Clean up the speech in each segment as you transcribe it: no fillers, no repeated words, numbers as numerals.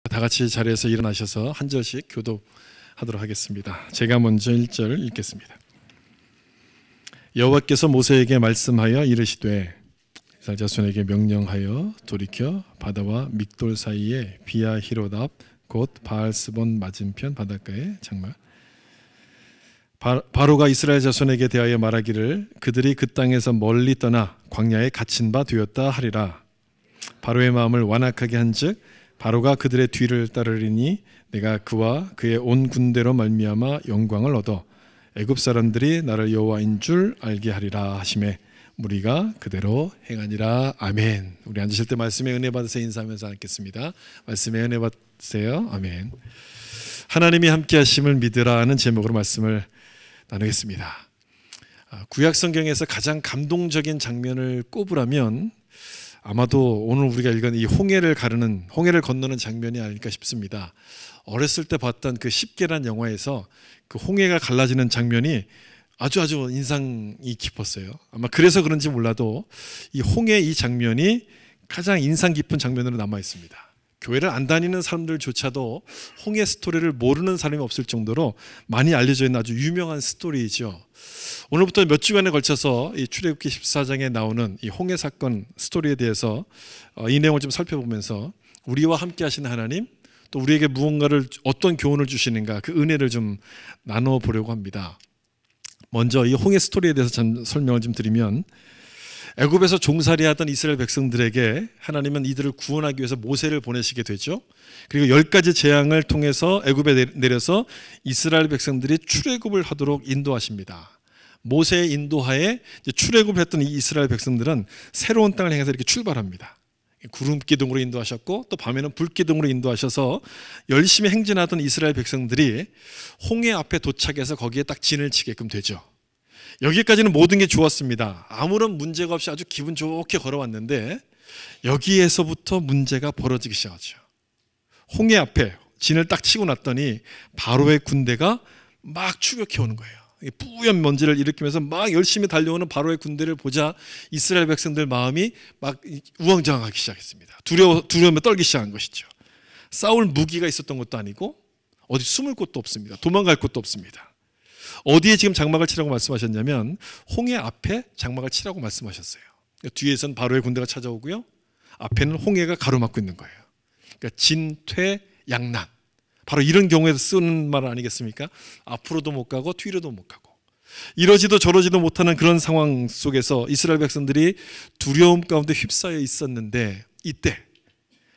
다 같이 자리에서 일어나셔서 한 절씩 교독하도록 하겠습니다. 제가 먼저 1절 읽겠습니다. 여호와께서 모세에게 말씀하여 이르시되 이스라엘 자손에게 명령하여 돌이켜 바다와 믹돌 사이에 비아히롯 앞 곧 바알스본 맞은편 바닷가에 장막. 바로가 이스라엘 자손에게 대하여 말하기를 그들이 그 땅에서 멀리 떠나 광야에 갇힌 바 되었다 하리라. 바로의 마음을 완악하게 한즉 바로가 그들의 뒤를 따르리니 내가 그와 그의 온 군대로 말미암아 영광을 얻어 애굽 사람들이 나를 여호와인 줄 알게 하리라 하시매 무리가 그대로 행하니라. 아멘. 우리 앉으실 때 말씀에 은혜 받으세요. 인사하면서 앉겠습니다. 말씀에 은혜 받으세요. 아멘. 하나님이 함께 하심을 믿으라는 제목으로 말씀을 나누겠습니다. 구약 성경에서 가장 감동적인 장면을 꼽으라면 아마도 오늘 우리가 읽은 이 홍해를 건너는 장면이 아닐까 싶습니다. 어렸을 때 봤던 그 십계란 영화에서 그 홍해가 갈라지는 장면이 아주 인상이 깊었어요. 아마 그래서 그런지 몰라도 이 홍해 이 장면이 가장 인상 깊은 장면으로 남아 있습니다. 교회를 안 다니는 사람들조차도 홍해 스토리를 모르는 사람이 없을 정도로 많이 알려져 있는 아주 유명한 스토리이죠. 오늘부터 몇 주간에 걸쳐서 이 출애굽기 14장에 나오는 이 홍해 사건 스토리에 대해서 이 내용을 좀 살펴보면서 우리와 함께 하시는 하나님, 또 우리에게 무언가를 어떤 교훈을 주시는가 그 은혜를 좀 나눠보려고 합니다. 먼저 이 홍해 스토리에 대해서 좀 설명을 좀 드리면, 애굽에서 종살이하던 이스라엘 백성들에게 하나님은 이들을 구원하기 위해서 모세를 보내시게 되죠. 그리고 10가지 재앙을 통해서 애굽에 내려서 이스라엘 백성들이 출애굽을 하도록 인도하십니다. 모세의 인도하에 출애굽을 했던 이 이스라엘 백성들은 새로운 땅을 향해서 이렇게 출발합니다. 구름 기둥으로 인도하셨고 또 밤에는 불 기둥으로 인도하셔서 열심히 행진하던 이스라엘 백성들이 홍해 앞에 도착해서 거기에 딱 진을 치게끔 되죠. 여기까지는 모든 게 좋았습니다. 아무런 문제가 없이 아주 기분 좋게 걸어왔는데 여기에서부터 문제가 벌어지기 시작하죠. 홍해 앞에 진을 딱 치고 났더니 바로의 군대가 막 추격해 오는 거예요. 뿌연 먼지를 일으키면서 막 열심히 달려오는 바로의 군대를 보자 이스라엘 백성들 마음이 막 우왕좌왕하기 시작했습니다. 두려움에 떨기 시작한 것이죠. 싸울 무기가 있었던 것도 아니고 어디 숨을 곳도 없습니다. 도망갈 곳도 없습니다. 어디에 지금 장막을 치라고 말씀하셨냐면 홍해 앞에 장막을 치라고 말씀하셨어요. 뒤에선 바로의 군대가 찾아오고요, 앞에는 홍해가 가로막고 있는 거예요. 그러니까 진퇴양난, 바로 이런 경우에서 쓰는 말 아니겠습니까? 앞으로도 못 가고 뒤로도 못 가고 이러지도 저러지도 못하는 그런 상황 속에서 이스라엘 백성들이 두려움 가운데 휩싸여 있었는데, 이때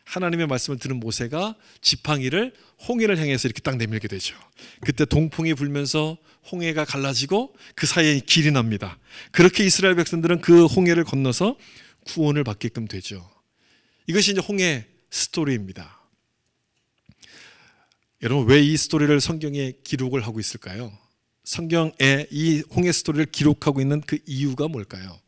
하나님의 말씀을 들은 모세가 지팡이를 홍해를 향해서 이렇게 딱 내밀게 되죠. 그때 동풍이 불면서 홍해가 갈라지고 그 사이에 길이 납니다. 그렇게 이스라엘 백성들은 그 홍해를 건너서 구원을 받게끔 되죠. 이것이 이제 홍해 스토리입니다. 여러분, 왜 이 스토리를 성경에 기록을 하고 있을까요? 성경에 이 홍해 스토리를 기록하고 있는 그 이유가 뭘까요?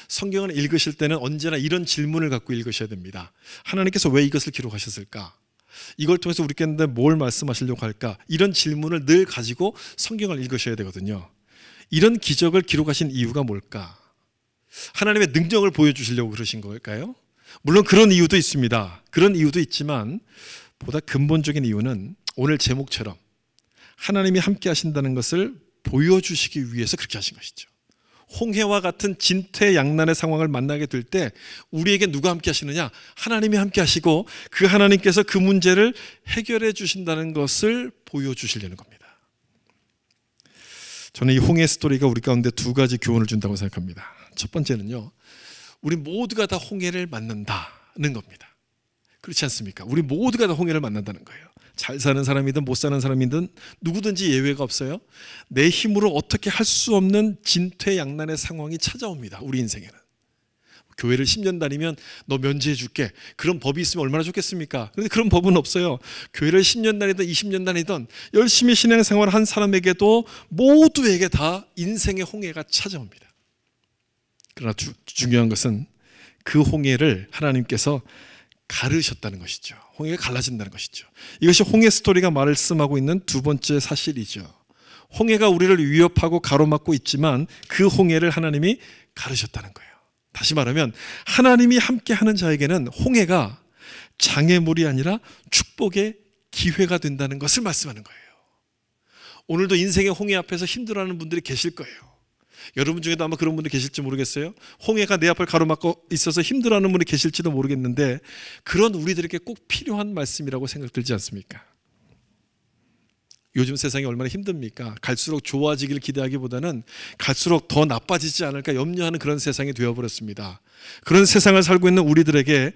성경을 읽으실 때는 언제나 이런 질문을 갖고 읽으셔야 됩니다. 하나님께서 왜 이것을 기록하셨을까? 이걸 통해서 우리께 뭘 말씀하시려고 할까? 이런 질문을 늘 가지고 성경을 읽으셔야 되거든요. 이런 기적을 기록하신 이유가 뭘까? 하나님의 능력을 보여주시려고 그러신 걸까요? 물론 그런 이유도 있습니다. 그런 이유도 있지만 보다 근본적인 이유는 오늘 제목처럼 하나님이 함께 하신다는 것을 보여주시기 위해서 그렇게 하신 것이죠. 홍해와 같은 진퇴양난의 상황을 만나게 될 때 우리에게 누가 함께 하시느냐? 하나님이 함께 하시고 그 하나님께서 그 문제를 해결해 주신다는 것을 보여주시려는 겁니다. 저는 이 홍해 스토리가 우리 가운데 두 가지 교훈을 준다고 생각합니다. 첫 번째는요, 우리 모두가 다 홍해를 만난다는 겁니다. 그렇지 않습니까? 우리 모두가 다 홍해를 만난다는 거예요. 잘 사는 사람이든 못 사는 사람이든 누구든지 예외가 없어요. 내 힘으로 어떻게 할 수 없는 진퇴양난의 상황이 찾아옵니다. 우리 인생에는. 교회를 10년 다니면 너 면제해 줄게, 그런 법이 있으면 얼마나 좋겠습니까? 그런데 그런 법은 없어요. 교회를 10년 다니든 20년 다니든 열심히 신앙생활을 한 사람에게도 모두에게 다 인생의 홍해가 찾아옵니다. 그러나 중요한 것은 그 홍해를 하나님께서 가르셨다는 것이죠. 홍해가 갈라진다는 것이죠. 이것이 홍해 스토리가 말씀하고 있는 두 번째 사실이죠. 홍해가 우리를 위협하고 가로막고 있지만 그 홍해를 하나님이 가르셨다는 거예요. 다시 말하면 하나님이 함께하는 자에게는 홍해가 장애물이 아니라 축복의 기회가 된다는 것을 말씀하는 거예요. 오늘도 인생의 홍해 앞에서 힘들어하는 분들이 계실 거예요. 여러분 중에도 아마 그런 분들이 계실지 모르겠어요. 홍해가 내 앞을 가로막고 있어서 힘들어하는 분이 계실지도 모르겠는데, 그런 우리들에게 꼭 필요한 말씀이라고 생각 들지 않습니까? 요즘 세상이 얼마나 힘듭니까? 갈수록 좋아지기를 기대하기보다는 갈수록 더 나빠지지 않을까 염려하는 그런 세상이 되어버렸습니다. 그런 세상을 살고 있는 우리들에게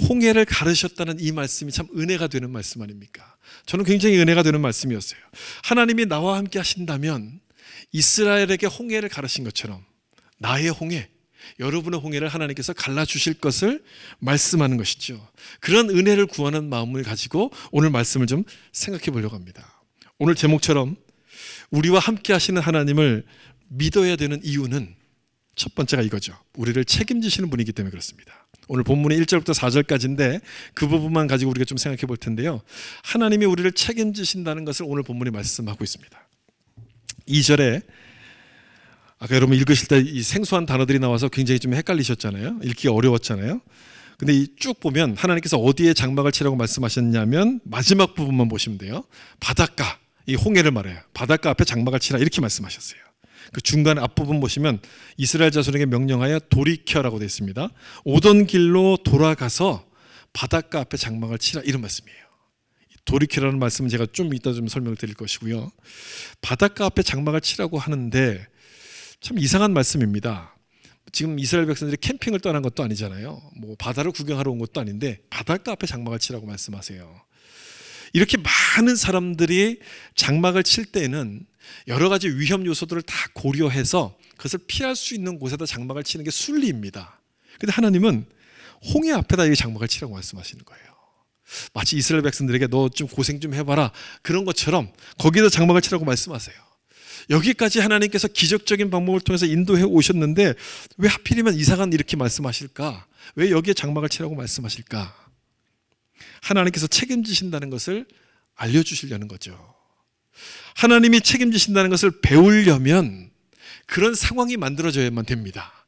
홍해를 가르셨다는 이 말씀이 참 은혜가 되는 말씀 아닙니까? 저는 굉장히 은혜가 되는 말씀이었어요. 하나님이 나와 함께 하신다면 이스라엘에게 홍해를 가르신 것처럼 나의 홍해, 여러분의 홍해를 하나님께서 갈라주실 것을 말씀하는 것이죠. 그런 은혜를 구하는 마음을 가지고 오늘 말씀을 좀 생각해 보려고 합니다. 오늘 제목처럼 우리와 함께 하시는 하나님을 믿어야 되는 이유는 첫 번째가 이거죠. 우리를 책임지시는 분이기 때문에 그렇습니다. 오늘 본문의 1절부터 4절까지인데 그 부분만 가지고 우리가 좀 생각해 볼 텐데요. 하나님이 우리를 책임지신다는 것을 오늘 본문이 말씀하고 있습니다. 2절에 아까 여러분 읽으실 때 이 생소한 단어들이 나와서 굉장히 좀 헷갈리셨잖아요. 읽기가 어려웠잖아요. 근데 이 쭉 보면 하나님께서 어디에 장막을 치라고 말씀하셨냐면 마지막 부분만 보시면 돼요. 바닷가, 이 홍해를 말해요. 바닷가 앞에 장막을 치라 이렇게 말씀하셨어요. 그 중간 앞부분 보시면 이스라엘 자손에게 명령하여 돌이켜라고 되어 있습니다. 오던 길로 돌아가서 바닷가 앞에 장막을 치라 이런 말씀이에요. 돌이켜라는 말씀은 제가 좀 이따 좀 설명을 드릴 것이고요. 바닷가 앞에 장막을 치라고 하는데 참 이상한 말씀입니다. 지금 이스라엘 백성들이 캠핑을 떠난 것도 아니잖아요. 뭐 바다를 구경하러 온 것도 아닌데 바닷가 앞에 장막을 치라고 말씀하세요. 이렇게 많은 사람들이 장막을 칠 때는 여러 가지 위험 요소들을 다 고려해서 그것을 피할 수 있는 곳에다 장막을 치는 게 순리입니다. 그런데 하나님은 홍해 앞에다 이 장막을 치라고 말씀하시는 거예요. 마치 이스라엘 백성들에게 너 좀 고생 좀 해봐라 그런 것처럼 거기에다 장막을 치라고 말씀하세요. 여기까지 하나님께서 기적적인 방법을 통해서 인도해 오셨는데 왜 하필이면 이상한 이렇게 말씀하실까? 왜 여기에 장막을 치라고 말씀하실까? 하나님께서 책임지신다는 것을 알려주시려는 거죠. 하나님이 책임지신다는 것을 배우려면 그런 상황이 만들어져야만 됩니다.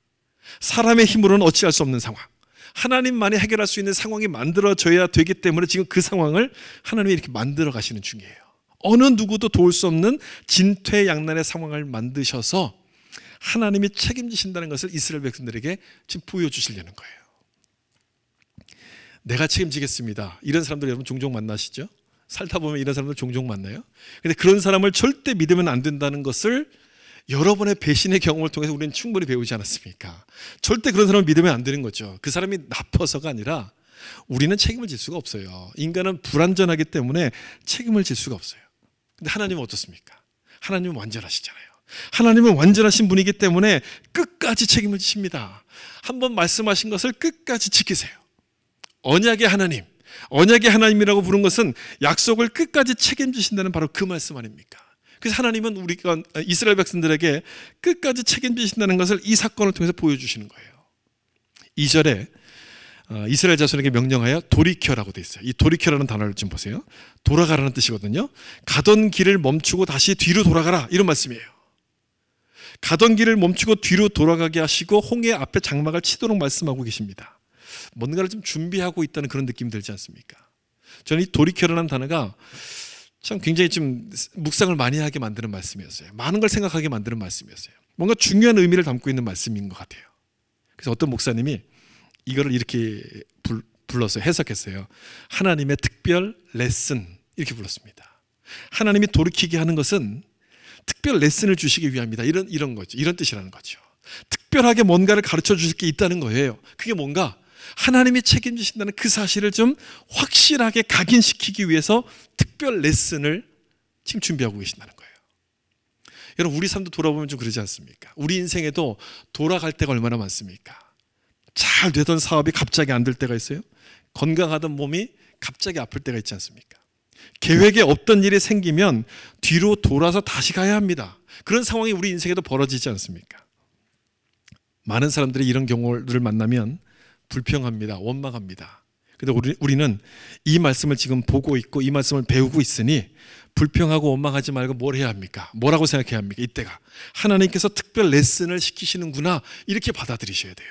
사람의 힘으로는 어찌할 수 없는 상황, 하나님만이 해결할 수 있는 상황이 만들어져야 되기 때문에 지금 그 상황을 하나님이 이렇게 만들어 가시는 중이에요. 어느 누구도 도울 수 없는 진퇴양난의 상황을 만드셔서 하나님이 책임지신다는 것을 이스라엘 백성들에게 지금 보여주시려는 거예요. 내가 책임지겠습니다. 이런 사람들 여러분 종종 만나시죠? 살다 보면 이런 사람들 종종 만나요. 근데 그런 사람을 절대 믿으면 안 된다는 것을 여러분의 배신의 경험을 통해서 우리는 충분히 배우지 않았습니까? 절대 그런 사람을 믿으면 안 되는 거죠. 그 사람이 나빠서가 아니라 우리는 책임을 질 수가 없어요. 인간은 불완전하기 때문에 책임을 질 수가 없어요. 근데 하나님은 어떻습니까? 하나님은 완전하시잖아요. 하나님은 완전하신 분이기 때문에 끝까지 책임을 지십니다. 한번 말씀하신 것을 끝까지 지키세요. 언약의 하나님, 언약의 하나님이라고 부른 것은 약속을 끝까지 책임지신다는 바로 그 말씀 아닙니까? 그래서 하나님은 우리가 이스라엘 백성들에게 끝까지 책임지신다는 것을 이 사건을 통해서 보여주시는 거예요. 2절에 이스라엘 자손에게 명령하여 돌이켜라고 되어 있어요. 이 돌이켜라는 단어를 좀 보세요. 돌아가라는 뜻이거든요. 가던 길을 멈추고 다시 뒤로 돌아가라 이런 말씀이에요. 가던 길을 멈추고 뒤로 돌아가게 하시고 홍해 앞에 장막을 치도록 말씀하고 계십니다. 뭔가를 좀 준비하고 있다는 그런 느낌이 들지 않습니까? 저는 이 돌이켜라는 단어가 참 굉장히 좀 묵상을 많이 하게 만드는 말씀이었어요. 많은 걸 생각하게 만드는 말씀이었어요. 뭔가 중요한 의미를 담고 있는 말씀인 것 같아요. 그래서 어떤 목사님이 이거를 이렇게 불러서 해석했어요. 하나님의 특별 레슨 이렇게 불렀습니다. 하나님이 돌이키게 하는 것은 특별 레슨을 주시기 위함이다. 이런 거죠. 이런 뜻이라는 거죠. 특별하게 뭔가를 가르쳐 주실 게 있다는 거예요. 그게 뭔가 하나님이 책임지신다는 그 사실을 좀 확실하게 각인시키기 위해서 특별 레슨을 지금 준비하고 계신다는 거예요. 여러분 우리 삶도 돌아보면 좀 그러지 않습니까? 우리 인생에도 돌아갈 때가 얼마나 많습니까? 잘 되던 사업이 갑자기 안 될 때가 있어요. 건강하던 몸이 갑자기 아플 때가 있지 않습니까? 계획에 없던 일이 생기면 뒤로 돌아서 다시 가야 합니다. 그런 상황이 우리 인생에도 벌어지지 않습니까? 많은 사람들이 이런 경우를 만나면 불평합니다. 원망합니다. 그런데 우리는 이 말씀을 지금 보고 있고 이 말씀을 배우고 있으니 불평하고 원망하지 말고 뭘 해야 합니까? 뭐라고 생각해야 합니까? 이때가 하나님께서 특별 레슨을 시키시는구나 이렇게 받아들이셔야 돼요.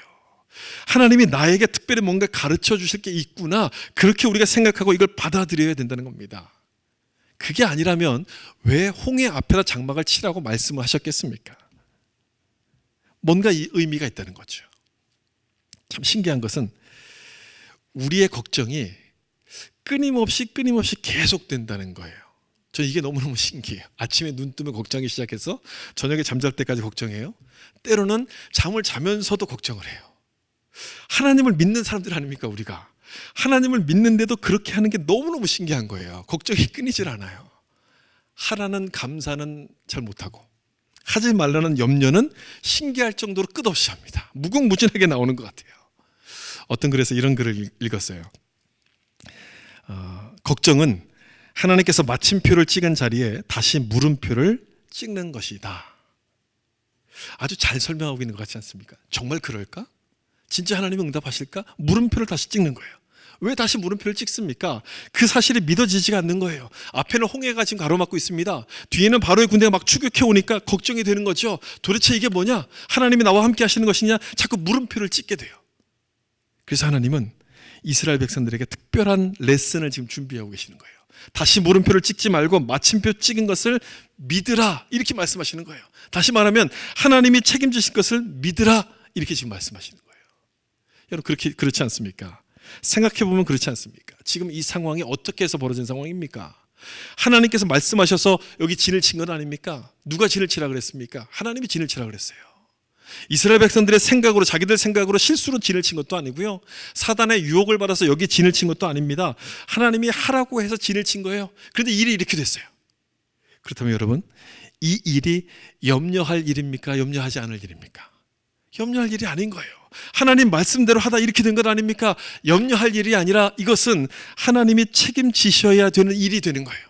하나님이 나에게 특별히 뭔가 가르쳐 주실 게 있구나, 그렇게 우리가 생각하고 이걸 받아들여야 된다는 겁니다. 그게 아니라면 왜 홍해 앞에다 장막을 치라고 말씀을 하셨겠습니까? 뭔가 이 의미가 있다는 거죠. 참 신기한 것은 우리의 걱정이 끊임없이 계속된다는 거예요. 저 이게 너무너무 신기해요. 아침에 눈 뜨면 걱정이 시작해서 저녁에 잠잘 때까지 걱정해요. 때로는 잠을 자면서도 걱정을 해요. 하나님을 믿는 사람들 아닙니까, 우리가? 하나님을 믿는데도 그렇게 하는 게 너무너무 신기한 거예요. 걱정이 끊이질 않아요. 하라는 감사는 잘 못하고, 하지 말라는 염려는 신기할 정도로 끝없이 합니다. 무궁무진하게 나오는 것 같아요. 어떤 글에서 이런 글을 읽었어요. 걱정은 하나님께서 마침표를 찍은 자리에 다시 물음표를 찍는 것이다. 아주 잘 설명하고 있는 것 같지 않습니까? 정말 그럴까? 진짜 하나님이 응답하실까? 물음표를 다시 찍는 거예요. 왜 다시 물음표를 찍습니까? 그 사실이 믿어지지가 않는 거예요. 앞에는 홍해가 지금 가로막고 있습니다. 뒤에는 바로의 군대가 막 추격해 오니까 걱정이 되는 거죠. 도대체 이게 뭐냐? 하나님이 나와 함께 하시는 것이냐? 자꾸 물음표를 찍게 돼요. 그래서 하나님은 이스라엘 백성들에게 특별한 레슨을 지금 준비하고 계시는 거예요. 다시 물음표를 찍지 말고 마침표 찍은 것을 믿으라, 이렇게 말씀하시는 거예요. 다시 말하면 하나님이 책임지실 것을 믿으라, 이렇게 지금 말씀하시는 거예요. 여러분, 그렇지 않습니까? 생각해보면 그렇지 않습니까? 지금 이 상황이 어떻게 해서 벌어진 상황입니까? 하나님께서 말씀하셔서 여기 진을 친 건 아닙니까? 누가 진을 치라 그랬습니까? 하나님이 진을 치라 그랬어요. 이스라엘 백성들의 생각으로, 자기들 생각으로 실수로 진을 친 것도 아니고요, 사단의 유혹을 받아서 여기 진을 친 것도 아닙니다. 하나님이 하라고 해서 진을 친 거예요. 그런데 일이 이렇게 됐어요. 그렇다면 여러분, 이 일이 염려할 일입니까? 염려하지 않을 일입니까? 염려할 일이 아닌 거예요. 하나님 말씀대로 하다 이렇게 된 것 아닙니까? 염려할 일이 아니라 이것은 하나님이 책임지셔야 되는 일이 되는 거예요.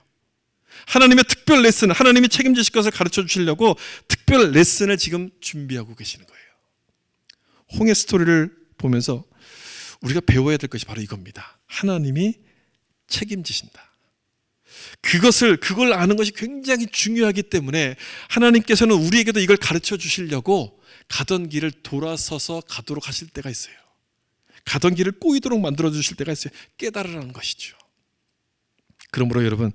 하나님의 특별 레슨, 하나님이 책임지실 것을 가르쳐 주시려고 특별 레슨을 지금 준비하고 계시는 거예요. 홍해 스토리를 보면서 우리가 배워야 될 것이 바로 이겁니다. 하나님이 책임지신다. 그걸 아는 것이 굉장히 중요하기 때문에 하나님께서는 우리에게도 이걸 가르쳐 주시려고 가던 길을 돌아서서 가도록 하실 때가 있어요. 가던 길을 꼬이도록 만들어 주실 때가 있어요. 깨달으라는 것이죠. 그러므로 여러분,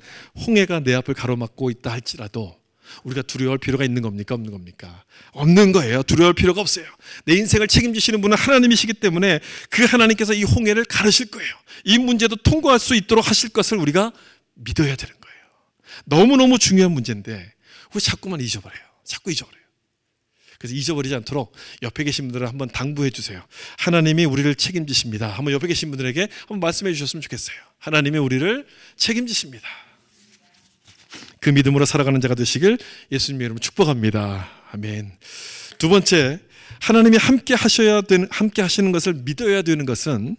홍해가 내 앞을 가로막고 있다 할지라도 우리가 두려워할 필요가 있는 겁니까? 없는 겁니까? 없는 거예요. 두려워할 필요가 없어요. 내 인생을 책임지시는 분은 하나님이시기 때문에 그 하나님께서 이 홍해를 가르실 거예요. 이 문제도 통과할 수 있도록 하실 것을 우리가 믿어야 되는 거예요. 너무너무 중요한 문제인데 우리 자꾸만 잊어버려요. 자꾸 잊어버려요. 그래서 잊어버리지 않도록 옆에 계신 분들은 한번 당부해 주세요. 하나님이 우리를 책임지십니다. 한번 옆에 계신 분들에게 한번 말씀해 주셨으면 좋겠어요. 하나님이 우리를 책임지십니다. 그 믿음으로 살아가는 자가 되시길 예수님의 이름으로 축복합니다. 아멘. 두 번째, 하나님이 함께 하시는 것을 믿어야 되는 것은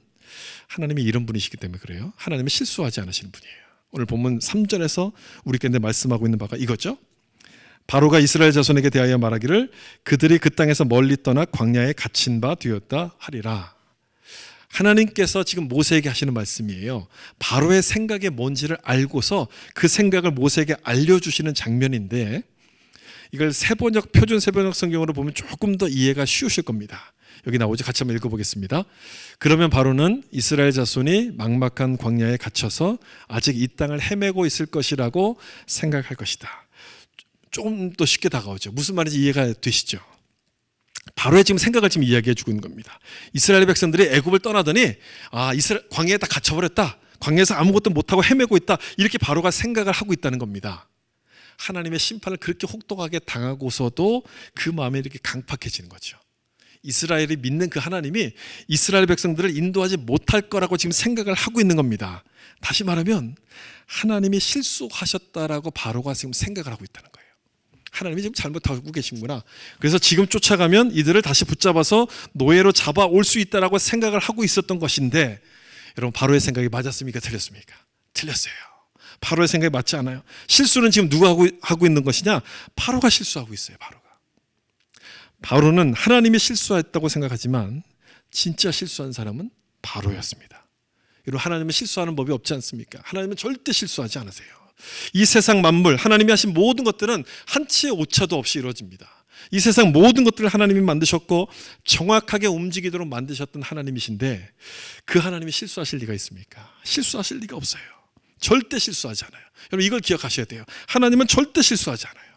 하나님이 이런 분이시기 때문에 그래요. 하나님이 실수하지 않으시는 분이에요. 오늘 본문 3절에서 우리께 말씀하고 있는 바가 이거죠. 바로가 이스라엘 자손에게 대하여 말하기를 그들이 그 땅에서 멀리 떠나 광야에 갇힌 바 되었다 하리라. 하나님께서 지금 모세에게 하시는 말씀이에요. 바로의 생각이 뭔지를 알고서 그 생각을 모세에게 알려주시는 장면인데, 이걸 표준 세번역 성경으로 보면 조금 더 이해가 쉬우실 겁니다. 여기 나오죠. 같이 한번 읽어보겠습니다. 그러면 바로는 이스라엘 자손이 막막한 광야에 갇혀서 아직 이 땅을 헤매고 있을 것이라고 생각할 것이다. 조금 더 쉽게 다가오죠. 무슨 말인지 이해가 되시죠? 바로의 지금 생각을 지금 이야기해 주고 있는 겁니다. 이스라엘 백성들이 애굽을 떠나더니 광야에 다 갇혀버렸다. 광야에서 아무것도 못하고 헤매고 있다. 이렇게 바로가 생각을 하고 있다는 겁니다. 하나님의 심판을 그렇게 혹독하게 당하고서도 그 마음이 이렇게 강팍해지는 거죠. 이스라엘이 믿는 그 하나님이 이스라엘 백성들을 인도하지 못할 거라고 지금 생각을 하고 있는 겁니다. 다시 말하면 하나님이 실수하셨다라고 바로가 지금 생각을 하고 있다는 거예요. 하나님이 지금 잘못하고 계신구나. 그래서 지금 쫓아가면 이들을 다시 붙잡아서 노예로 잡아올 수 있다라고 생각을 하고 있었던 것인데, 여러분, 바로의 생각이 맞았습니까? 틀렸습니까? 틀렸어요. 바로의 생각이 맞지 않아요. 실수는 지금 누가 하고 있는 것이냐? 바로가 실수하고 있어요. 바로는 하나님이 실수했다고 생각하지만 진짜 실수한 사람은 바로였습니다. 여러분, 하나님은 실수하는 법이 없지 않습니까? 하나님은 절대 실수하지 않으세요. 이 세상 만물, 하나님이 하신 모든 것들은 한치의 오차도 없이 이루어집니다. 이 세상 모든 것들을 하나님이 만드셨고 정확하게 움직이도록 만드셨던 하나님이신데 그 하나님이 실수하실 리가 있습니까? 실수하실 리가 없어요. 절대 실수하지 않아요. 여러분 이걸 기억하셔야 돼요. 하나님은 절대 실수하지 않아요.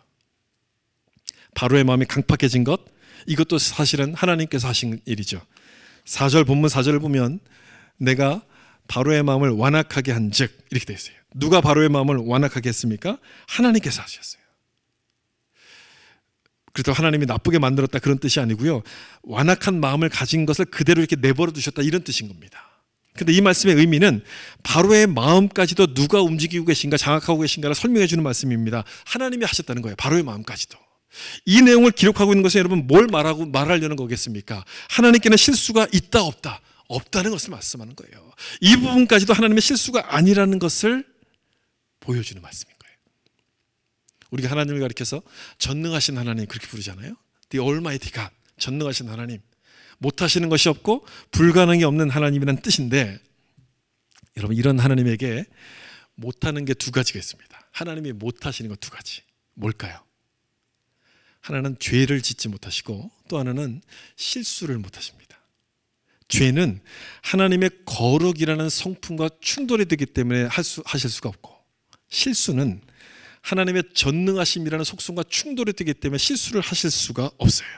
바로의 마음이 강팍해진 것, 이것도 사실은 하나님께서 하신 일이죠. 4절 본문 4절을 보면 내가 바로의 마음을 완악하게 한즉 이렇게 되어 있어요. 누가 바로의 마음을 완악하게 했습니까? 하나님께서 하셨어요. 그래서 하나님이 나쁘게 만들었다 그런 뜻이 아니고요. 완악한 마음을 가진 것을 그대로 이렇게 내버려 두셨다 이런 뜻인 겁니다. 근데 이 말씀의 의미는 바로의 마음까지도 누가 움직이고 계신가 장악하고 계신가를 설명해 주는 말씀입니다. 하나님이 하셨다는 거예요. 바로의 마음까지도. 이 내용을 기록하고 있는 것은 여러분 뭘 말하려는 거겠습니까? 하나님께는 실수가 있다 없다? 없다는 것을 말씀하는 거예요. 이 부분까지도 하나님의 실수가 아니라는 것을 보여주는 말씀인 거예요. 우리가 하나님을 가리켜서 전능하신 하나님 그렇게 부르잖아요. The Almighty God, 전능하신 하나님. 못하시는 것이 없고 불가능이 없는 하나님이라는 뜻인데 여러분 이런 하나님에게 못하는 게 두 가지가 있습니다. 하나님이 못하시는 것 두 가지. 뭘까요? 하나는 죄를 짓지 못하시고 또 하나는 실수를 못하십니다. 죄는 하나님의 거룩이라는 성품과 충돌이 되기 때문에 하실 수가 없고 실수는 하나님의 전능하심이라는 속성과 충돌이 되기 때문에 실수를 하실 수가 없어요.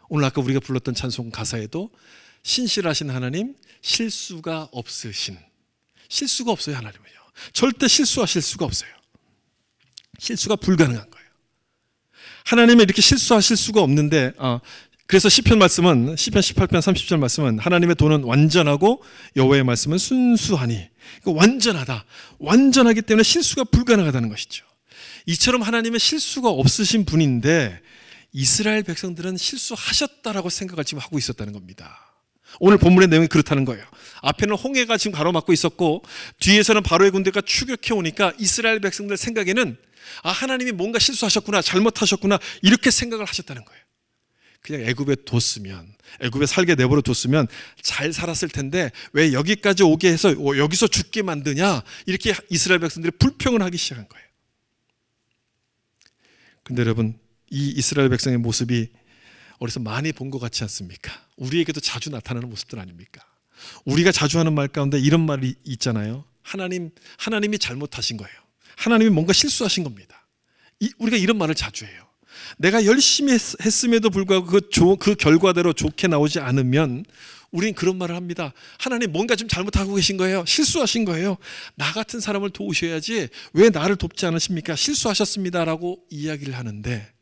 오늘 아까 우리가 불렀던 찬송 가사에도 신실하신 하나님, 실수가 없으신. 실수가 없어요. 하나님은요. 절대 실수하실 수가 없어요. 실수가 불가능한 거예요. 하나님은 이렇게 실수하실 수가 없는데 그래서 시편 말씀은 시편 18편 30절 말씀은 하나님의 도는 완전하고 여호와의 말씀은 순수하니 완전하다. 완전하기 때문에 실수가 불가능하다는 것이죠. 이처럼 하나님은 실수가 없으신 분인데 이스라엘 백성들은 실수하셨다라고 생각을 지금 하고 있었다는 겁니다. 오늘 본문의 내용이 그렇다는 거예요. 앞에는 홍해가 지금 가로막고 있었고 뒤에서는 바로의 군대가 추격해 오니까 이스라엘 백성들 생각에는 하나님이 뭔가 실수하셨구나, 잘못하셨구나 이렇게 생각을 하셨다는 거예요. 그냥 애굽에 뒀으면, 애굽에 살게 내버려 뒀으면 잘 살았을 텐데 왜 여기까지 오게 해서 여기서 죽게 만드냐 이렇게 이스라엘 백성들이 불평을 하기 시작한 거예요. 근데 여러분 이 이스라엘 백성의 모습이 어디서 많이 본 것 같지 않습니까? 우리에게도 자주 나타나는 모습들 아닙니까? 우리가 자주 하는 말 가운데 이런 말이 있잖아요. 하나님이 잘못하신 거예요. 하나님이 뭔가 실수하신 겁니다. 우리가 이런 말을 자주 해요. 내가 열심히 했음에도 불구하고 그 결과대로 좋게 나오지 않으면 우린 그런 말을 합니다. 하나님 뭔가 좀 잘못하고 계신 거예요. 실수하신 거예요. 나 같은 사람을 도우셔야지 왜 나를 돕지 않으십니까? 실수하셨습니다라고 이야기를 하는데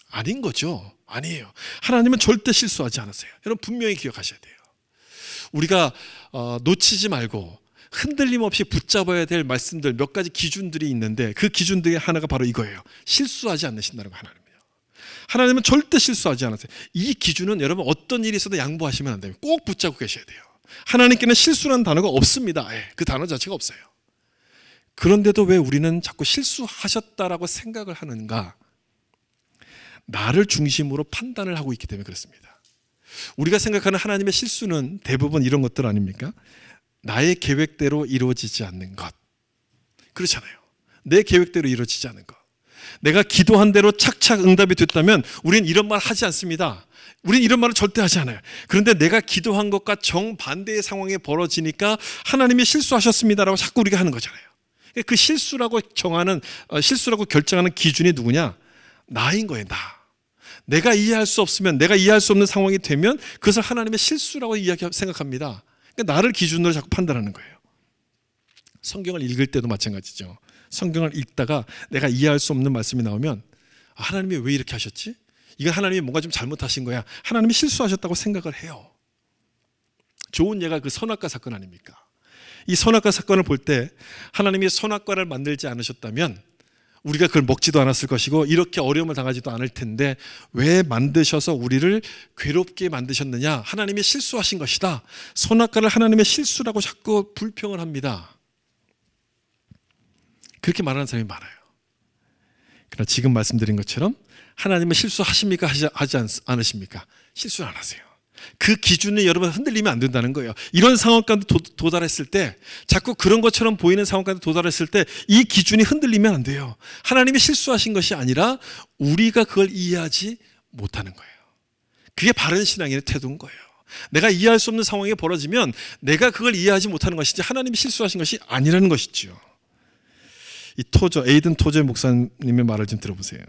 아닌 거죠. 아니에요. 하나님은 절대 실수하지 않았어요. 여러분 분명히 기억하셔야 돼요. 우리가 놓치지 말고 흔들림 없이 붙잡아야 될 말씀들 몇 가지 기준들이 있는데 그 기준 중에 하나가 바로 이거예요. 실수하지 않으신다는 거 하나님이에요. 하나님은 절대 실수하지 않으세요. 이 기준은 여러분 어떤 일이 있어도 양보하시면 안 돼요. 꼭 붙잡고 계셔야 돼요. 하나님께는 실수라는 단어가 없습니다. 그 단어 자체가 없어요. 그런데도 왜 우리는 자꾸 실수하셨다라고 생각을 하는가? 나를 중심으로 판단을 하고 있기 때문에 그렇습니다. 우리가 생각하는 하나님의 실수는 대부분 이런 것들 아닙니까? 나의 계획대로 이루어지지 않는 것. 그렇잖아요. 내 계획대로 이루어지지 않는 것. 내가 기도한 대로 착착 응답이 됐다면 우리는 이런 말 하지 않습니다. 우리는 이런 말을 절대 하지 않아요. 그런데 내가 기도한 것과 정반대의 상황이 벌어지니까 하나님이 실수하셨습니다라고 자꾸 우리가 하는 거잖아요. 그 실수라고 결정하는 기준이 누구냐? 나인 거예요. 내가 이해할 수 없으면, 내가 이해할 수 없는 상황이 되면 그것을 하나님의 실수라고 생각합니다. 그러니까 나를 기준으로 자꾸 판단하는 거예요. 성경을 읽을 때도 마찬가지죠. 성경을 읽다가 내가 이해할 수 없는 말씀이 나오면 하나님이 왜 이렇게 하셨지? 이건 하나님이 뭔가 좀 잘못하신 거야. 하나님이 실수하셨다고 생각을 해요. 좋은 예가 그 선악과 사건 아닙니까? 이 선악과 사건을 볼 때 하나님이 선악과를 만들지 않으셨다면 우리가 그걸 먹지도 않았을 것이고 이렇게 어려움을 당하지도 않을 텐데 왜 만드셔서 우리를 괴롭게 만드셨느냐? 하나님이 실수하신 것이다. 선악과를 하나님의 실수라고 자꾸 불평을 합니다. 그렇게 말하는 사람이 많아요. 그러나 지금 말씀드린 것처럼 하나님은 실수하십니까? 하지 않으십니까? 실수를 안 하세요. 그 기준에 여러분 흔들리면 안 된다는 거예요. 이런 상황 가운데 도달했을 때, 자꾸 그런 것처럼 보이는 상황 가운데 도달했을 때 이 기준이 흔들리면 안 돼요. 하나님이 실수하신 것이 아니라 우리가 그걸 이해하지 못하는 거예요. 그게 바른 신앙인의 태도인 거예요. 내가 이해할 수 없는 상황이 벌어지면 내가 그걸 이해하지 못하는 것이지 하나님이 실수하신 것이 아니라는 것이죠. 이 에이든 토저 목사님의 말을 좀 들어보세요.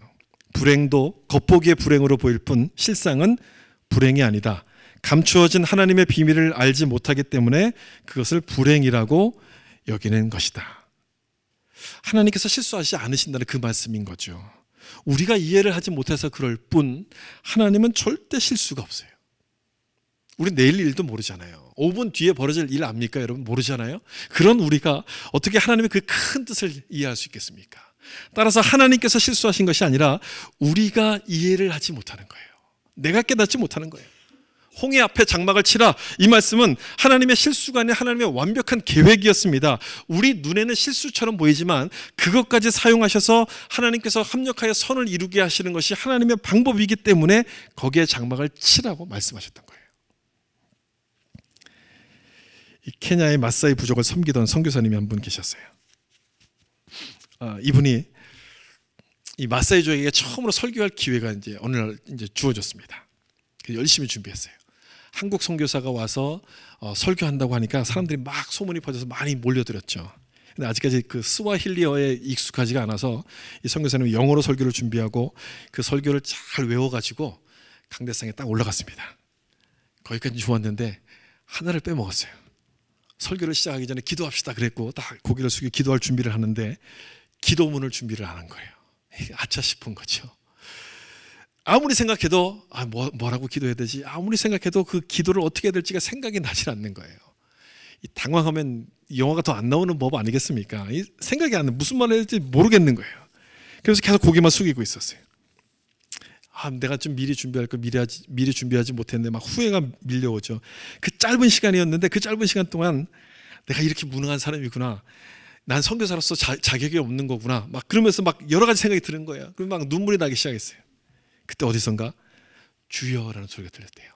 불행도 겉보기에 불행으로 보일 뿐 실상은 불행이 아니다. 감추어진 하나님의 비밀을 알지 못하기 때문에 그것을 불행이라고 여기는 것이다. 하나님께서 실수하지 않으신다는 그 말씀인 거죠. 우리가 이해를 하지 못해서 그럴 뿐 하나님은 절대 실수가 없어요. 우리 내일 일도 모르잖아요. 5분 뒤에 벌어질 일 압니까 여러분? 모르잖아요. 그런 우리가 어떻게 하나님의 그 큰 뜻을 이해할 수 있겠습니까? 따라서 하나님께서 실수하신 것이 아니라 우리가 이해를 하지 못하는 거예요. 내가 깨닫지 못하는 거예요. 홍해 앞에 장막을 치라, 이 말씀은 하나님의 실수가 아닌 하나님의 완벽한 계획이었습니다. 우리 눈에는 실수처럼 보이지만 그것까지 사용하셔서 하나님께서 합력하여 선을 이루게 하시는 것이 하나님의 방법이기 때문에 거기에 장막을 치라고 말씀하셨던 거예요. 이 케냐의 마사이 부족을 섬기던 선교사님이 한 분 계셨어요. 이분이 이 마사이족에게 처음으로 설교할 기회가 이제 어느 날 이제 주어졌습니다. 열심히 준비했어요. 한국 선교사가 와서 설교한다고 하니까 사람들이 막 소문이 퍼져서 많이 몰려들었죠. 근데 아직까지 그 스와힐리어에 익숙하지가 않아서 이 선교사님이 영어로 설교를 준비하고 그 설교를 잘 외워가지고 강대상에 딱 올라갔습니다. 거기까지 좋았는데 하나를 빼먹었어요. 설교를 시작하기 전에 기도합시다 그랬고 딱 고개를 숙이고 기도할 준비를 하는데 기도문을 준비를 안 한 거예요. 아차 싶은 거죠. 아무리 생각해도 뭐라고 기도해야 되지? 아무리 생각해도 그 기도를 어떻게 해야 될지가 생각이 나질 않는 거예요. 당황하면 영화가 더 안 나오는 법 아니겠습니까? 생각이 안 나. 무슨 말을 해야 될지 모르겠는 거예요. 그래서 계속 고개만 숙이고 있었어요. 내가 좀 미리 준비할 거 미리 준비하지 못했는데 막 후회가 밀려오죠. 그 짧은 시간이었는데 그 짧은 시간 동안 내가 이렇게 무능한 사람이구나. 난 선교사로서 자격이 없는 거구나. 막 그러면서 막 여러 가지 생각이 드는 거예요. 그럼 막 눈물이 나기 시작했어요. 그때 어디선가 주여라는 소리가 들렸대요.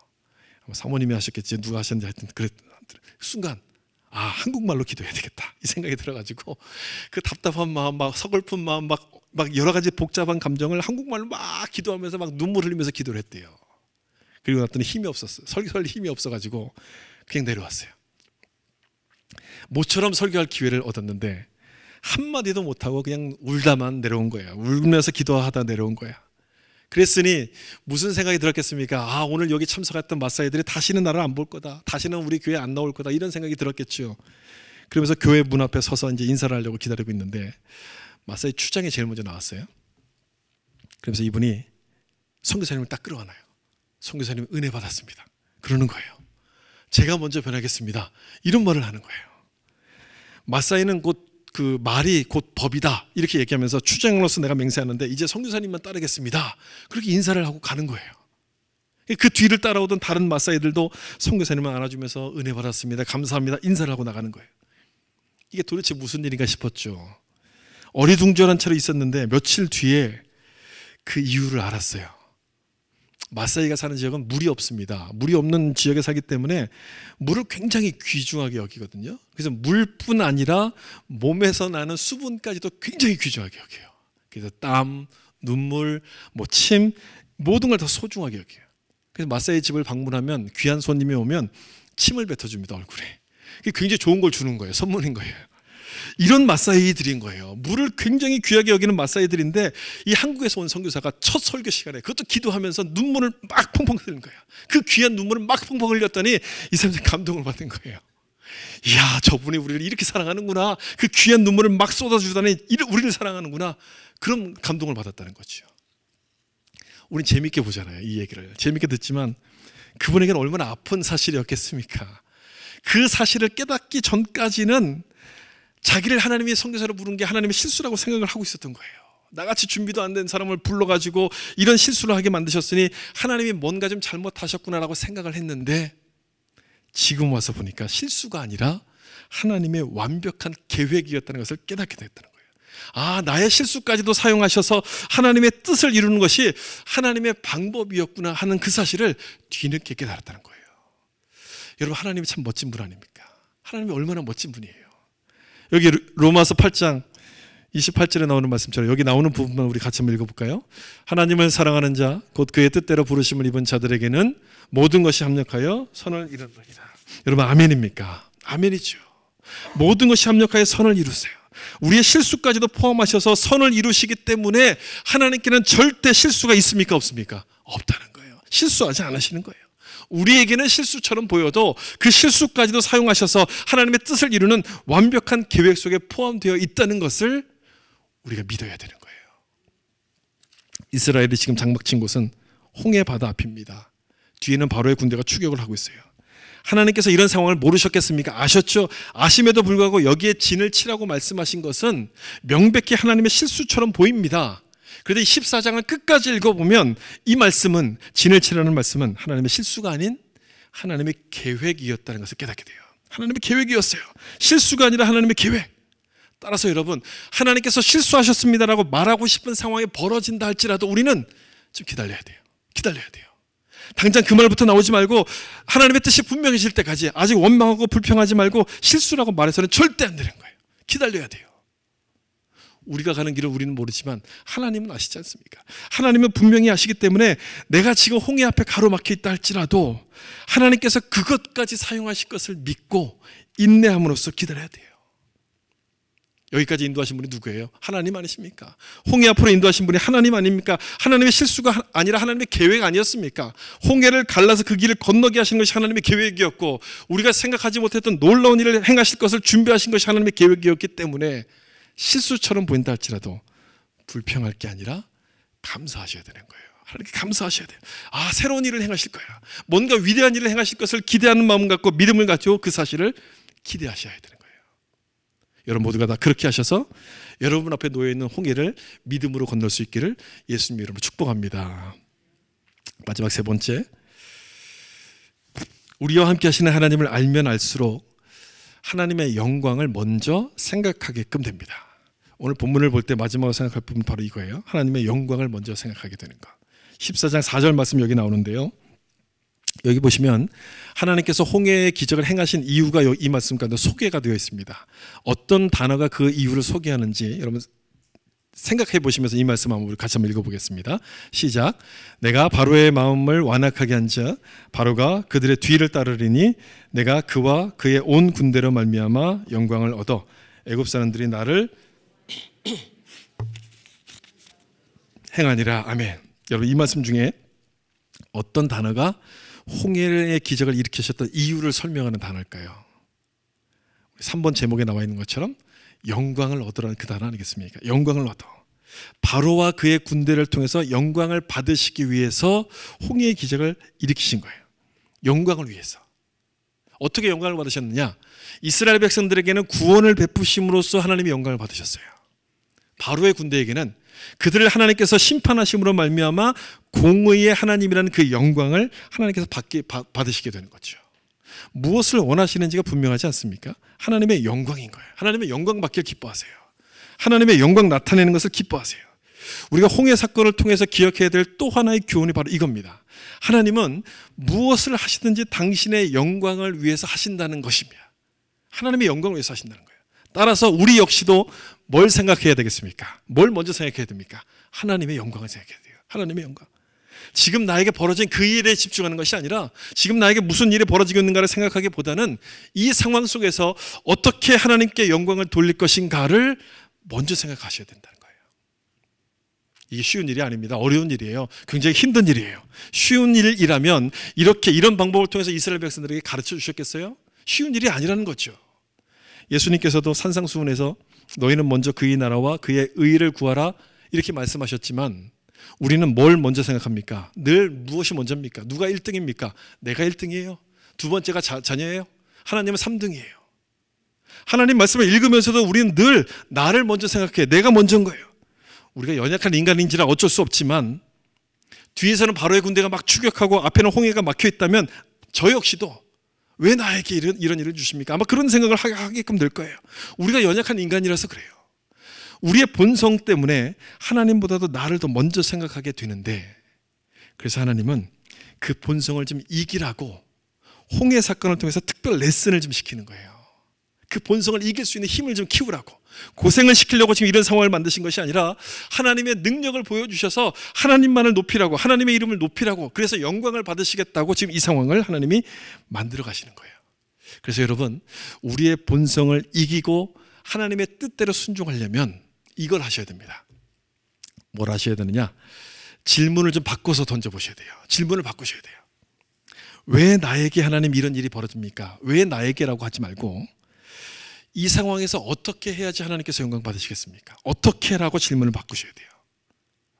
아마 사모님이 하셨겠지, 누가 하셨는지 하여튼 그랬 순간 한국말로 기도해야 되겠다 이 생각이 들어가지고 그 답답한 마음, 막 서글픈 마음, 막 여러 가지 복잡한 감정을 한국말로 막 기도하면서 막 눈물 흘리면서 기도를 했대요. 그리고 났더니 힘이 없었어요. 설교할 힘이 없어가지고 그냥 내려왔어요. 모처럼 설교할 기회를 얻었는데 한마디도 못하고 그냥 울다만 내려온 거예요. 울면서 기도하다 내려온 거야. 그랬으니 무슨 생각이 들었겠습니까? 오늘 여기 참석했던 마사이들이 다시는 나를 안 볼 거다. 다시는 우리 교회 안 나올 거다. 이런 생각이 들었겠죠. 그러면서 교회 문 앞에 서서 이제 인사를 하려고 기다리고 있는데 마사이 추장이 제일 먼저 나왔어요. 그러면서 이분이 선교사님을 딱 끌어안아요. 선교사님 은혜 받았습니다. 그러는 거예요. 제가 먼저 변하겠습니다. 이런 말을 하는 거예요. 마사이는 그 말이 곧 법이다 이렇게 얘기하면서 추장으로서 내가 맹세하는데 이제 선교사님만 따르겠습니다. 그렇게 인사를 하고 가는 거예요. 그 뒤를 따라오던 다른 마사이들도 선교사님을 안아주면서 은혜 받았습니다. 감사합니다. 인사를 하고 나가는 거예요. 이게 도대체 무슨 일인가 싶었죠. 어리둥절한 채로 있었는데 며칠 뒤에 그 이유를 알았어요. 마사이가 사는 지역은 물이 없습니다. 물이 없는 지역에 살기 때문에 물을 굉장히 귀중하게 여기거든요. 그래서 물뿐 아니라 몸에서 나는 수분까지도 굉장히 귀중하게 여겨요. 그래서 땀, 눈물, 침 모든 걸 더 소중하게 여겨요. 그래서 마사이 집을 방문하면 귀한 손님이 오면 침을 뱉어줍니다. 얼굴에. 그게 굉장히 좋은 걸 주는 거예요. 선물인 거예요. 이런 마사이들인 거예요. 물을 굉장히 귀하게 여기는 마사이들인데 이 한국에서 온 선교사가 첫 설교 시간에 그것도 기도하면서 눈물을 막 펑펑 흘리는 거예요. 그 귀한 눈물을 막 펑펑 흘렸더니 이 사람들이 감동을 받은 거예요. 이야, 저분이 우리를 이렇게 사랑하는구나. 그 귀한 눈물을 막 쏟아주다니 우리를 사랑하는구나. 그런 감동을 받았다는 거죠. 우린 재밌게 보잖아요. 이 얘기를 재밌게 듣지만 그분에게는 얼마나 아픈 사실이었겠습니까? 그 사실을 깨닫기 전까지는 자기를 하나님이 선교사로 부른 게 하나님의 실수라고 생각을 하고 있었던 거예요. 나같이 준비도 안 된 사람을 불러가지고 이런 실수를 하게 만드셨으니 하나님이 뭔가 좀 잘못하셨구나라고 생각을 했는데 지금 와서 보니까 실수가 아니라 하나님의 완벽한 계획이었다는 것을 깨닫게 됐다는 거예요. 나의 실수까지도 사용하셔서 하나님의 뜻을 이루는 것이 하나님의 방법이었구나 하는 그 사실을 뒤늦게 깨달았다는 거예요. 여러분, 하나님이 참 멋진 분 아닙니까? 하나님이 얼마나 멋진 분이에요. 여기 로마서 8장 28절에 나오는 말씀처럼 여기 나오는 부분만 우리 같이 한번 읽어볼까요? 하나님을 사랑하는 자 곧 그의 뜻대로 부르심을 입은 자들에게는 모든 것이 합력하여 선을 이루느니라. 여러분 아멘입니까? 아멘이죠. 모든 것이 합력하여 선을 이루세요. 우리의 실수까지도 포함하셔서 선을 이루시기 때문에 하나님께는 절대 실수가 있습니까? 없습니까? 없다는 거예요. 실수하지 않으시는 거예요. 우리에게는 실수처럼 보여도 그 실수까지도 사용하셔서 하나님의 뜻을 이루는 완벽한 계획 속에 포함되어 있다는 것을 우리가 믿어야 되는 거예요. 이스라엘이 지금 장막친 곳은 홍해 바다 앞입니다. 뒤에는 바로의 군대가 추격을 하고 있어요. 하나님께서 이런 상황을 모르셨겠습니까? 아셨죠? 아심에도 불구하고 여기에 진을 치라고 말씀하신 것은 명백히 하나님의 실수처럼 보입니다. 그런데 이 14장을 끝까지 읽어보면 이 말씀은, 진을 치라는 말씀은 하나님의 실수가 아닌 하나님의 계획이었다는 것을 깨닫게 돼요. 하나님의 계획이었어요. 실수가 아니라 하나님의 계획. 따라서 여러분, 하나님께서 실수하셨습니다라고 말하고 싶은 상황이 벌어진다 할지라도 우리는 좀 기다려야 돼요. 기다려야 돼요. 당장 그 말부터 나오지 말고 하나님의 뜻이 분명해질 때까지 아직 원망하고 불평하지 말고 실수라고 말해서는 절대 안 되는 거예요. 기다려야 돼요. 우리가 가는 길을 우리는 모르지만 하나님은 아시지 않습니까? 하나님은 분명히 아시기 때문에 내가 지금 홍해 앞에 가로막혀 있다 할지라도 하나님께서 그것까지 사용하실 것을 믿고 인내함으로써 기다려야 돼요. 여기까지 인도하신 분이 누구예요? 하나님 아니십니까? 홍해 앞으로 인도하신 분이 하나님 아닙니까? 하나님의 실수가 아니라 하나님의 계획 아니었습니까? 홍해를 갈라서 그 길을 건너게 하시는 것이 하나님의 계획이었고 우리가 생각하지 못했던 놀라운 일을 행하실 것을 준비하신 것이 하나님의 계획이었기 때문에 실수처럼 보인다 할지라도 불평할 게 아니라 감사하셔야 되는 거예요. 하나님께 감사하셔야 돼요. 아, 새로운 일을 행하실 거야. 뭔가 위대한 일을 행하실 것을 기대하는 마음 갖고 믿음을 가지고 그 사실을 기대하셔야 되는 거예요. 여러분 모두가 다 그렇게 하셔서 여러분 앞에 놓여있는 홍해를 믿음으로 건널 수 있기를 예수님 이름으로 축복합니다. 마지막 세 번째, 우리와 함께 하시는 하나님을 알면 알수록 하나님의 영광을 먼저 생각하게끔 됩니다. 오늘 본문을 볼 때 마지막으로 생각할 부분 바로 이거예요. 하나님의 영광을 먼저 생각하게 되는 것. 14장 4절 말씀 여기 나오는데요. 여기 보시면 하나님께서 홍해의 기적을 행하신 이유가 이 말씀 가운데 소개가 되어 있습니다. 어떤 단어가 그 이유를 소개하는지 여러분 생각해 보시면서 이 말씀 한번 우리 같이 한번 읽어보겠습니다. 시작. 내가 바로의 마음을 완악하게 한 자 바로가 그들의 뒤를 따르리니 내가 그와 그의 온 군대로 말미암아 영광을 얻어 애굽 사람들이 나를 행하니라. 아멘. 여러분 이 말씀 중에 어떤 단어가 홍해의 기적을 일으키셨던 이유를 설명하는 단어일까요? 3번 제목에 나와 있는 것처럼 영광을 얻으라는 그 단어 아니겠습니까? 영광을 얻어. 바로와 그의 군대를 통해서 영광을 받으시기 위해서 홍해의 기적을 일으키신 거예요. 영광을 위해서. 어떻게 영광을 받으셨느냐? 이스라엘 백성들에게는 구원을 베푸심으로써 하나님의 영광을 받으셨어요. 바로의 군대에게는 그들을 하나님께서 심판하심으로 말미암아 공의의 하나님이라는 그 영광을 하나님께서 받으시게 되는 거죠. 무엇을 원하시는지가 분명하지 않습니까? 하나님의 영광인 거예요. 하나님의 영광 받기를 기뻐하세요. 하나님의 영광 나타내는 것을 기뻐하세요. 우리가 홍해 사건을 통해서 기억해야 될 또 하나의 교훈이 바로 이겁니다. 하나님은 무엇을 하시든지 당신의 영광을 위해서 하신다는 것입니다. 하나님의 영광을 위해서 하신다는 거예요. 따라서 우리 역시도 뭘 생각해야 되겠습니까? 뭘 먼저 생각해야 됩니까? 하나님의 영광을 생각해야 돼요. 하나님의 영광. 지금 나에게 벌어진 그 일에 집중하는 것이 아니라 지금 나에게 무슨 일이 벌어지고 있는가를 생각하기보다는 이 상황 속에서 어떻게 하나님께 영광을 돌릴 것인가를 먼저 생각하셔야 된다는 거예요. 이게 쉬운 일이 아닙니다. 어려운 일이에요. 굉장히 힘든 일이에요. 쉬운 일이라면 이런 방법을 통해서 이스라엘 백성들에게 가르쳐 주셨겠어요? 쉬운 일이 아니라는 거죠. 예수님께서도 산상수훈에서 너희는 먼저 그의 나라와 그의 의를 구하라 이렇게 말씀하셨지만 우리는 뭘 먼저 생각합니까? 늘 무엇이 먼저입니까? 누가 1등입니까? 내가 1등이에요. 두 번째가 자녀예요. 하나님은 3등이에요. 하나님 말씀을 읽으면서도 우리는 늘 나를 먼저 생각해. 내가 먼저인 거예요. 우리가 연약한 인간인지라 어쩔 수 없지만 뒤에서는 바로의 군대가 막 추격하고 앞에는 홍해가 막혀 있다면 저 역시도 왜 나에게 이런 일을 주십니까? 아마 그런 생각을 하게끔 될 거예요. 우리가 연약한 인간이라서 그래요. 우리의 본성 때문에 하나님보다도 나를 더 먼저 생각하게 되는데 그래서 하나님은 그 본성을 좀 이기라고 홍해 사건을 통해서 특별 레슨을 좀 시키는 거예요. 그 본성을 이길 수 있는 힘을 좀 키우라고. 고생을 시키려고 지금 이런 상황을 만드신 것이 아니라 하나님의 능력을 보여주셔서 하나님만을 높이라고, 하나님의 이름을 높이라고, 그래서 영광을 받으시겠다고 지금 이 상황을 하나님이 만들어 가시는 거예요. 그래서 여러분, 우리의 본성을 이기고 하나님의 뜻대로 순종하려면 이걸 하셔야 됩니다. 뭘 하셔야 되느냐? 질문을 좀 바꿔서 던져보셔야 돼요. 질문을 바꾸셔야 돼요. 왜 나에게 하나님 이런 일이 벌어집니까? 왜 나에게라고 하지 말고 이 상황에서 어떻게 해야지 하나님께서 영광 받으시겠습니까? 어떻게라고 질문을 바꾸셔야 돼요.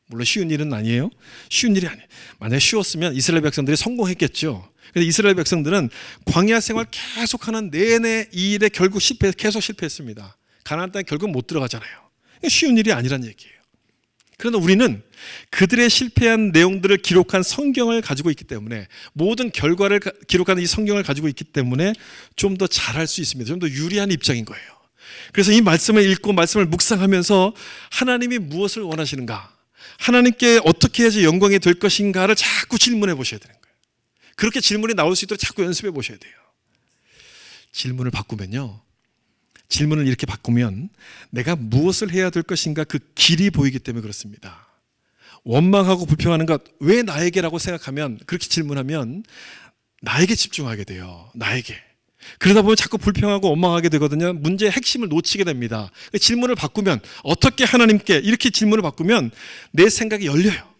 물론 쉬운 일은 아니에요. 쉬운 일이 아니에요. 만약에 쉬웠으면 이스라엘 백성들이 성공했겠죠. 근데 이스라엘 백성들은 광야 생활 계속하는 내내 이 일에 결국 계속 실패했습니다. 가나안 땅에 결국 못 들어가잖아요. 쉬운 일이 아니란 얘기예요. 그러나 우리는 그들의 실패한 내용들을 기록한 성경을 가지고 있기 때문에, 모든 결과를 기록하는 이 성경을 가지고 있기 때문에 좀 더 잘할 수 있습니다. 좀 더 유리한 입장인 거예요. 그래서 이 말씀을 읽고 말씀을 묵상하면서 하나님이 무엇을 원하시는가, 하나님께 어떻게 해야지 영광이 될 것인가를 자꾸 질문해 보셔야 되는 거예요. 그렇게 질문이 나올 수 있도록 자꾸 연습해 보셔야 돼요. 질문을 바꾸면요, 질문을 이렇게 바꾸면 내가 무엇을 해야 될 것인가 그 길이 보이기 때문에 그렇습니다. 원망하고 불평하는 것 왜 나에게라고 생각하면, 그렇게 질문하면 나에게 집중하게 돼요. 나에게. 그러다 보면 자꾸 불평하고 원망하게 되거든요. 문제의 핵심을 놓치게 됩니다. 질문을 바꾸면, 어떻게 하나님께, 이렇게 질문을 바꾸면 내 생각이 열려요.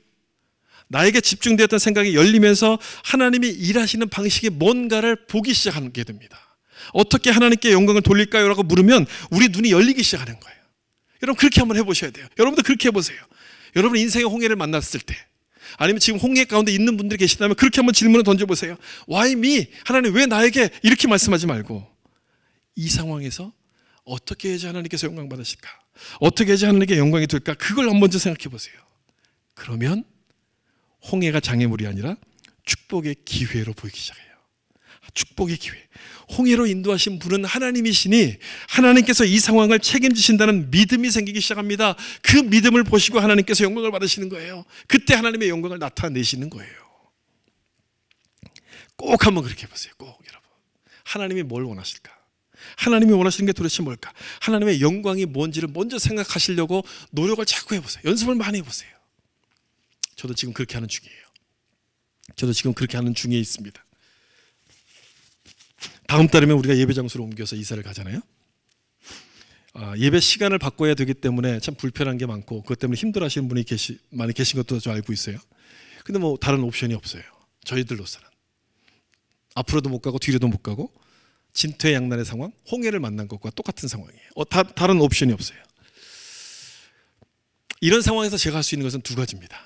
나에게 집중되었던 생각이 열리면서 하나님이 일하시는 방식이 뭔가를 보기 시작하게 됩니다. 어떻게 하나님께 영광을 돌릴까요? 라고 물으면 우리 눈이 열리기 시작하는 거예요. 여러분, 그렇게 한번 해보셔야 돼요. 여러분도 그렇게 해보세요. 여러분 인생의 홍해를 만났을 때, 아니면 지금 홍해 가운데 있는 분들이 계시다면 그렇게 한번 질문을 던져보세요. Why me? 하나님 왜 나에게? 이렇게 말씀하지 말고 이 상황에서 어떻게 해야지 하나님께서 영광 받으실까? 어떻게 해야지 하나님께 영광이 될까? 그걸 한번 먼저 생각해 보세요. 그러면 홍해가 장애물이 아니라 축복의 기회로 보이기 시작해요. 축복의 기회. 홍해로 인도하신 분은 하나님이시니 하나님께서 이 상황을 책임지신다는 믿음이 생기기 시작합니다. 그 믿음을 보시고 하나님께서 영광을 받으시는 거예요. 그때 하나님의 영광을 나타내시는 거예요. 꼭 한번 그렇게 해보세요. 꼭 여러분. 하나님이 뭘 원하실까? 하나님이 원하시는 게 도대체 뭘까? 하나님의 영광이 뭔지를 먼저 생각하시려고 노력을 자꾸 해보세요. 연습을 많이 해보세요. 저도 지금 그렇게 하는 중이에요. 저도 지금 그렇게 하는 중에 있습니다. 다음 달이면 우리가 예배 장소로 옮겨서 이사를 가잖아요. 예배 시간을 바꿔야 되기 때문에 참 불편한 게 많고, 그것 때문에 힘들어하시는 분이 많이 계신 것도 저 알고 있어요. 근데 뭐 다른 옵션이 없어요. 저희들로서는 앞으로도 못 가고 뒤로도 못 가고 진퇴양난의 상황, 홍해를 만난 것과 똑같은 상황이에요. 다른 옵션이 없어요. 이런 상황에서 제가 할 수 있는 것은 두 가지입니다.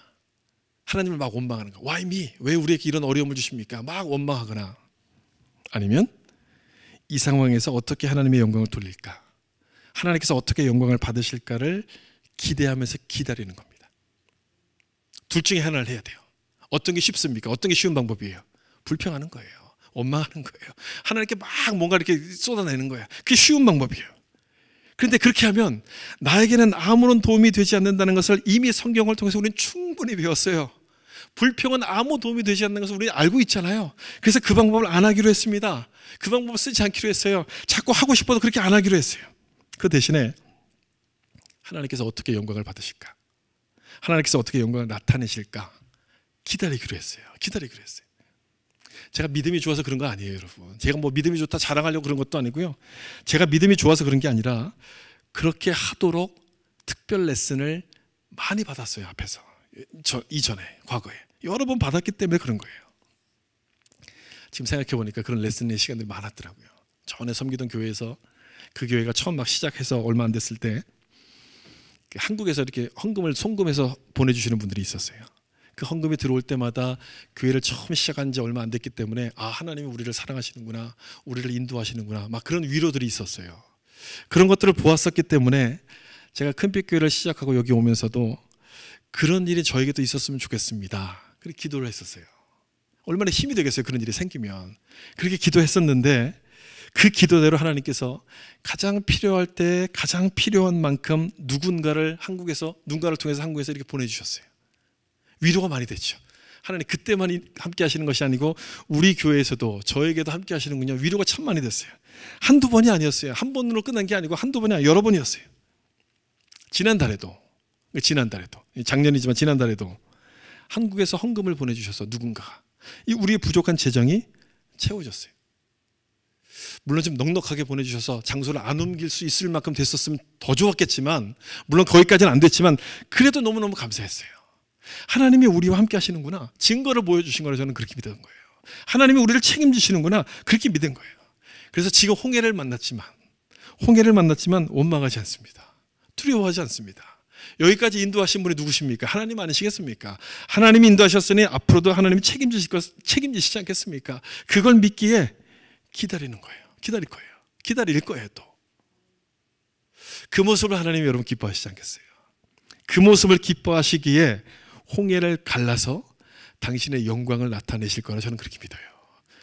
하나님을 막 원망하는 거. Why me? 왜 우리에게 이런 어려움을 주십니까? 막 원망하거나, 아니면 이 상황에서 어떻게 하나님의 영광을 돌릴까, 하나님께서 어떻게 영광을 받으실까를 기대하면서 기다리는 겁니다. 둘 중에 하나를 해야 돼요. 어떤 게 쉽습니까? 어떤 게 쉬운 방법이에요? 불평하는 거예요. 원망하는 거예요. 하나님께 막 뭔가 이렇게 쏟아내는 거예요. 그게 쉬운 방법이에요. 그런데 그렇게 하면 나에게는 아무런 도움이 되지 않는다는 것을 이미 성경을 통해서 우리는 충분히 배웠어요. 불평은 아무 도움이 되지 않는 것을 우리는 알고 있잖아요. 그래서 그 방법을 안 하기로 했습니다. 그 방법을 쓰지 않기로 했어요. 자꾸 하고 싶어도 그렇게 안 하기로 했어요. 그 대신에 하나님께서 어떻게 영광을 받으실까, 하나님께서 어떻게 영광을 나타내실까 기다리기로 했어요. 기다리기로 했어요. 제가 믿음이 좋아서 그런 거 아니에요, 여러분. 제가 뭐 믿음이 좋다 자랑하려고 그런 것도 아니고요. 제가 믿음이 좋아서 그런 게 아니라 그렇게 하도록 특별 레슨을 많이 받았어요. 앞에서. 이전에, 과거에 여러 번 받았기 때문에 그런 거예요. 지금 생각해 보니까 그런 레슨의 시간들이 많았더라고요. 전에 섬기던 교회에서, 그 교회가 처음 막 시작해서 얼마 안 됐을 때 한국에서 이렇게 헌금을 송금해서 보내주시는 분들이 있었어요. 그 헌금이 들어올 때마다 교회를 처음 시작한 지 얼마 안 됐기 때문에 하나님이 우리를 사랑하시는구나, 우리를 인도하시는구나, 막 그런 위로들이 있었어요. 그런 것들을 보았었기 때문에 제가 큰빛교회를 시작하고 여기 오면서도 그런 일이 저에게도 있었으면 좋겠습니다. 그렇게 기도를 했었어요. 얼마나 힘이 되겠어요, 그런 일이 생기면. 그렇게 기도했었는데 그 기도대로 하나님께서 가장 필요할 때 가장 필요한 만큼 누군가를 통해서 한국에서 이렇게 보내주셨어요. 위로가 많이 됐죠. 하나님 그때만 함께 하시는 것이 아니고 우리 교회에서도 저에게도 함께 하시는군요. 위로가 참 많이 됐어요. 한두 번이 아니었어요. 한 번으로 끝난 게 아니고 한두 번이 아니라 여러 번이었어요. 지난달에도 작년이지만 지난달에도 한국에서 헌금을 보내주셔서 누군가가 이 우리의 부족한 재정이 채워졌어요. 물론 좀 넉넉하게 보내주셔서 장소를 안 옮길 수 있을 만큼 됐었으면 더 좋았겠지만, 물론 거기까지는 안 됐지만 그래도 너무너무 감사했어요. 하나님이 우리와 함께 하시는구나, 증거를 보여주신 거라 저는 그렇게 믿은 거예요. 하나님이 우리를 책임지시는구나, 그렇게 믿은 거예요. 그래서 지금 홍해를 만났지만 원망하지 않습니다. 두려워하지 않습니다. 여기까지 인도하신 분이 누구십니까? 하나님 아니시겠습니까? 하나님이 인도하셨으니 앞으로도 하나님이 책임지시지 않겠습니까? 그걸 믿기에 기다리는 거예요. 기다릴 거예요. 또 그 모습을 하나님이 여러분 기뻐하시지 않겠어요? 그 모습을 기뻐하시기에 홍해를 갈라서 당신의 영광을 나타내실 거라 저는 그렇게 믿어요.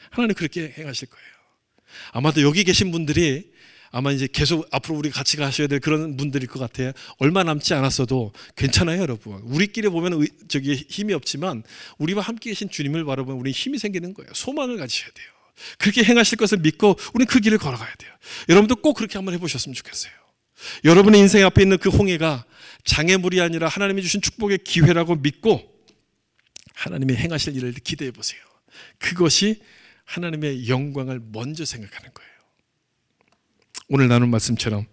하나님 그렇게 행하실 거예요. 아마도 여기 계신 분들이 아마 이제 계속 앞으로 우리 같이 가셔야 될 그런 분들일 것 같아요. 얼마 남지 않았어도 괜찮아요, 여러분. 우리끼리 보면 힘이 없지만 우리와 함께 계신 주님을 바라보면 우리 힘이 생기는 거예요. 소망을 가지셔야 돼요. 그렇게 행하실 것을 믿고 우리는 그 길을 걸어가야 돼요. 여러분도 꼭 그렇게 한번 해보셨으면 좋겠어요. 여러분의 인생 앞에 있는 그 홍해가 장애물이 아니라 하나님이 주신 축복의 기회라고 믿고 하나님이 행하실 일을 기대해 보세요. 그것이 하나님의 영광을 먼저 생각하는 거예요. 오늘 나눈 말씀처럼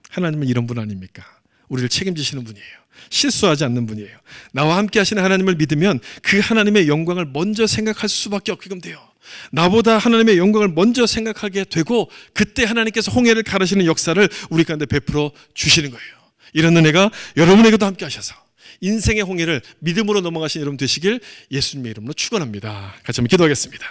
하나님은 이런 분 아닙니까? 우리를 책임지시는 분이에요. 실수하지 않는 분이에요. 나와 함께 하시는 하나님을 믿으면 그 하나님의 영광을 먼저 생각할 수밖에 없게끔 돼요. 나보다 하나님의 영광을 먼저 생각하게 되고 그때 하나님께서 홍해를 가르시는 역사를 우리 가운데 베풀어 주시는 거예요. 이런 은혜가 여러분에게도 함께 하셔서 인생의 홍해를 믿음으로 넘어가신 여러분 되시길 예수님의 이름으로 축원합니다. 같이 한번 기도하겠습니다.